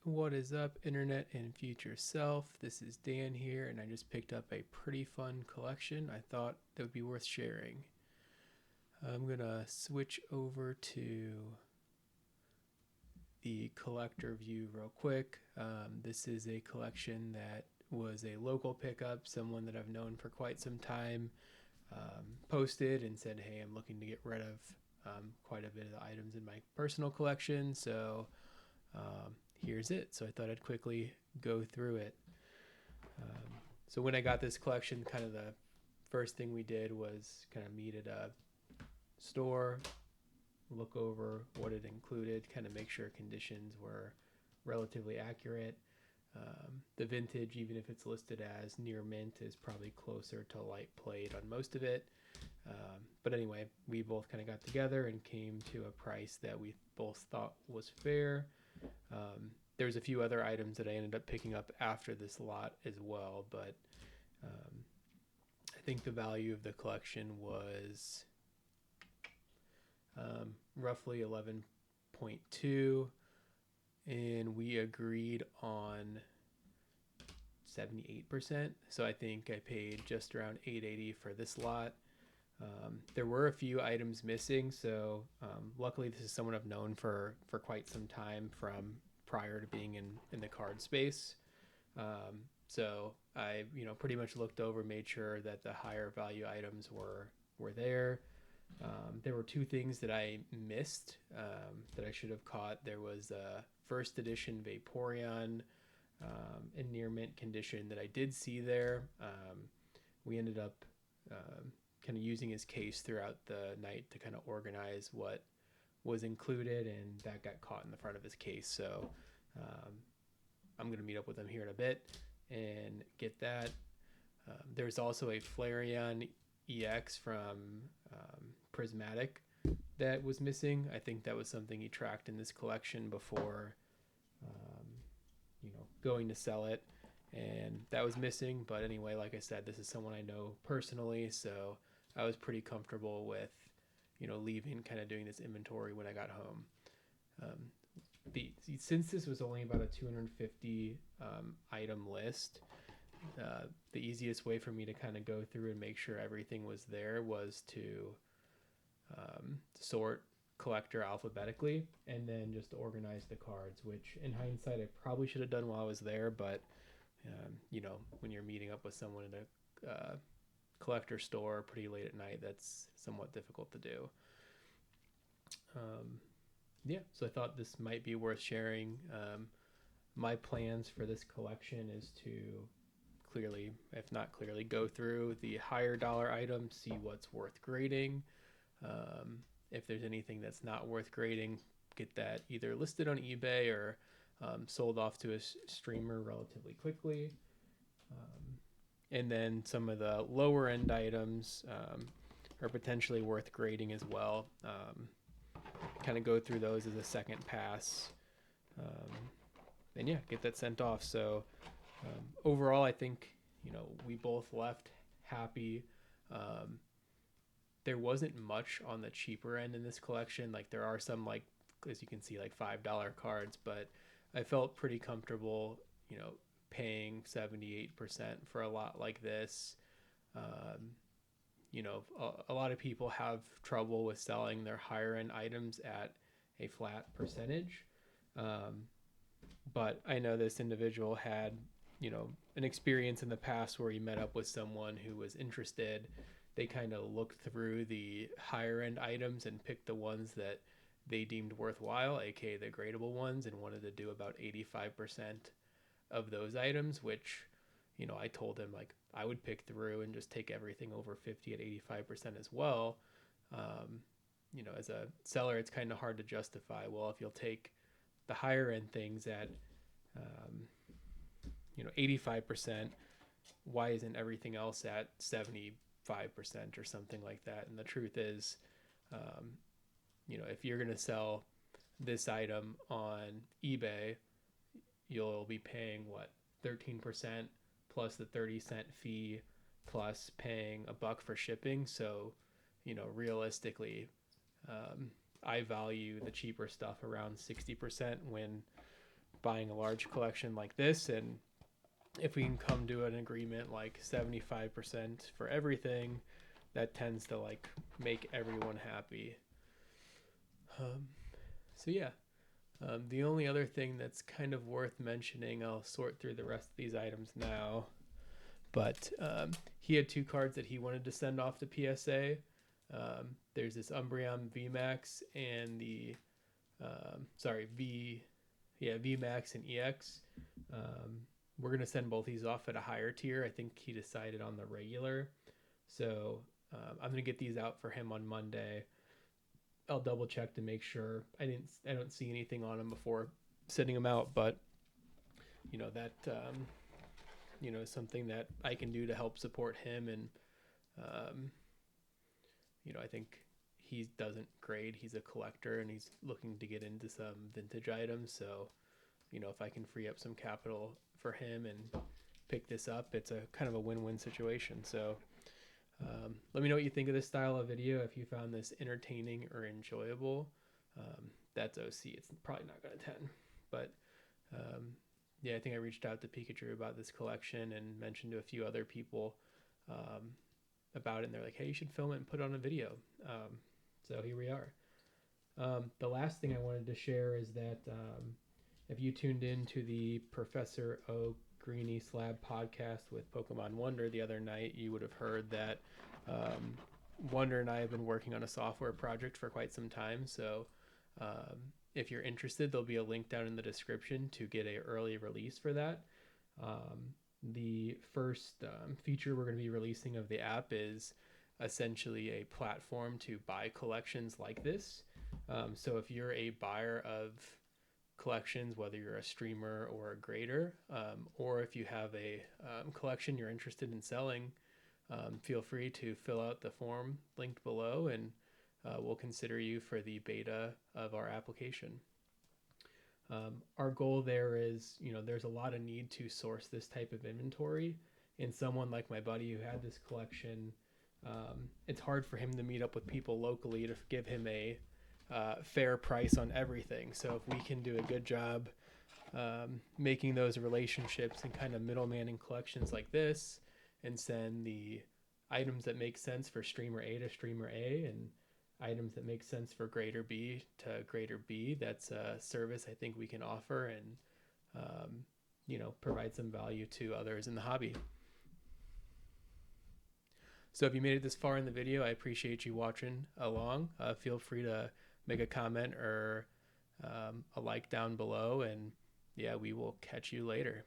What is up, internet and future self? This is Dan here, and I just picked up a pretty fun collection I thought that would be worth sharing. I'm gonna switch over to the collector view real quick. This is a collection that was a local pickup, someone that I've known for quite some time. Posted and said, "Hey, I'm looking to get rid of quite a bit of the items in my personal collection, so here's it." So I thought I'd quickly go through it. So when I got this collection, kind of the first thing we did was kind of meet at a store, look over what it included, kind of make sure conditions were relatively accurate. The vintage, even if it's listed as near mint, is probably closer to light plate on most of it. But anyway, we both kind of got together and came to a price that we both thought was fair. There's a few other items that I ended up picking up after this lot as well, but um, I think the value of the collection was roughly 11.2, and we agreed on 78%. So I think I paid just around 880 for this lot. There were a few items missing, so luckily this is someone I've known for quite some time from prior to being in the card space. So I pretty much looked over, made sure that the higher value items were there. There were two things that I missed that I should have caught. There was a first edition Vaporeon in near mint condition that I did see there. We ended up kind of using his case throughout the night to kind of organize what was included, and that got caught in the front of his case. So um, I'm going to meet up with him here in a bit and get that. There's also a Flareon EX from Prismatic that was missing. I think that was something he tracked in this collection before, um, going to sell it, and that was missing. But anyway, like I said, this is someone I know personally, so I was pretty comfortable with, leaving, kind of doing this inventory when I got home. Um, since this was only about a 250 item list, the easiest way for me to kind of go through and make sure everything was there was to sort collector alphabetically and then just organize the cards, which in hindsight I probably should have done while I was there, but when you're meeting up with someone in a collector store pretty late at night, that's somewhat difficult to do. um, yeah, so I thought this might be worth sharing. My plans for this collection is to clearly, if not clearly, go through the higher dollar items, see what's worth grading. If there's anything that's not worth grading, get that either listed on eBay or sold off to a streamer relatively quickly. And then some of the lower end items are potentially worth grading as well. Kind of go through those as a second pass. Um, and yeah, get that sent off. So overall, I think we both left happy. Um, there wasn't much on the cheaper end in this collection. Like there are some, like, as you can see, like $5 cards, but I felt pretty comfortable, paying 78% for a lot like this. Um, a lot of people have trouble with selling their higher end items at a flat percentage. Um, but I know this individual had, an experience in the past where he met up with someone who was interested. They kind of looked through the higher end items and picked the ones that they deemed worthwhile, aka the gradable ones, and wanted to do about 85% of those items, which, I told him, like, I would pick through and just take everything over 50 at 85% as well. Um, as a seller, it's kind of hard to justify, well, if you'll take the higher end things at, um, 85%, why isn't everything else at 75% or something like that? And the truth is, um, if you're going to sell this item on eBay, you'll be paying what, 13% plus the 30-cent fee plus paying a buck for shipping. So, realistically, I value the cheaper stuff around 60% when buying a large collection like this, and if we can come to an agreement like 75% for everything, that tends to like make everyone happy. Um, so yeah, the only other thing that's kind of worth mentioning, I'll sort through the rest of these items now, but he had 2 cards that he wanted to send off to PSA. There's this Umbreon VMAX and the VMAX and EX. We're gonna send both these off at a higher tier. I think he decided on the regular, so I'm gonna get these out for him on Monday. I'll double check to make sure. I don't see anything on them before sending them out, but that something that I can do to help support him, and I think he doesn't grade. He's a collector and he's looking to get into some vintage items. So, if I can free up some capital for him and pick this up, it's a kind of a win-win situation. So, let me know what you think of this style of video. If you found this entertaining or enjoyable, that's OC. It's probably not going to 10, but yeah, I think I reached out to Pikachu about this collection and mentioned to a few other people about it, and they're like, hey, you should film it and put it on a video. So here we are. The last thing I wanted to share is that if you tuned in to the Professor O Greeny Slab podcast with Pokemon Wonder the other night, you would have heard that Wonder and I have been working on a software project for quite some time. So if you're interested, there'll be a link down in the description to get an early release for that. The first feature we're going to be releasing of the app is essentially a platform to buy collections like this. So if you're a buyer of collections, whether you're a streamer or a grader, or if you have a collection you're interested in selling, feel free to fill out the form linked below, and we'll consider you for the beta of our application. Our goal there is, there's a lot of need to source this type of inventory, and someone like my buddy who had this collection, it's hard for him to meet up with people locally to give him a fair price on everything. So if we can do a good job making those relationships and kind of middlemaning collections like this, and send the items that make sense for streamer A to streamer A, and items that make sense for grader B to grader B, that's a service I think we can offer and provide some value to others in the hobby. So if you made it this far in the video, I appreciate you watching along. Feel free to make a comment or a like down below, and yeah, we will catch you later.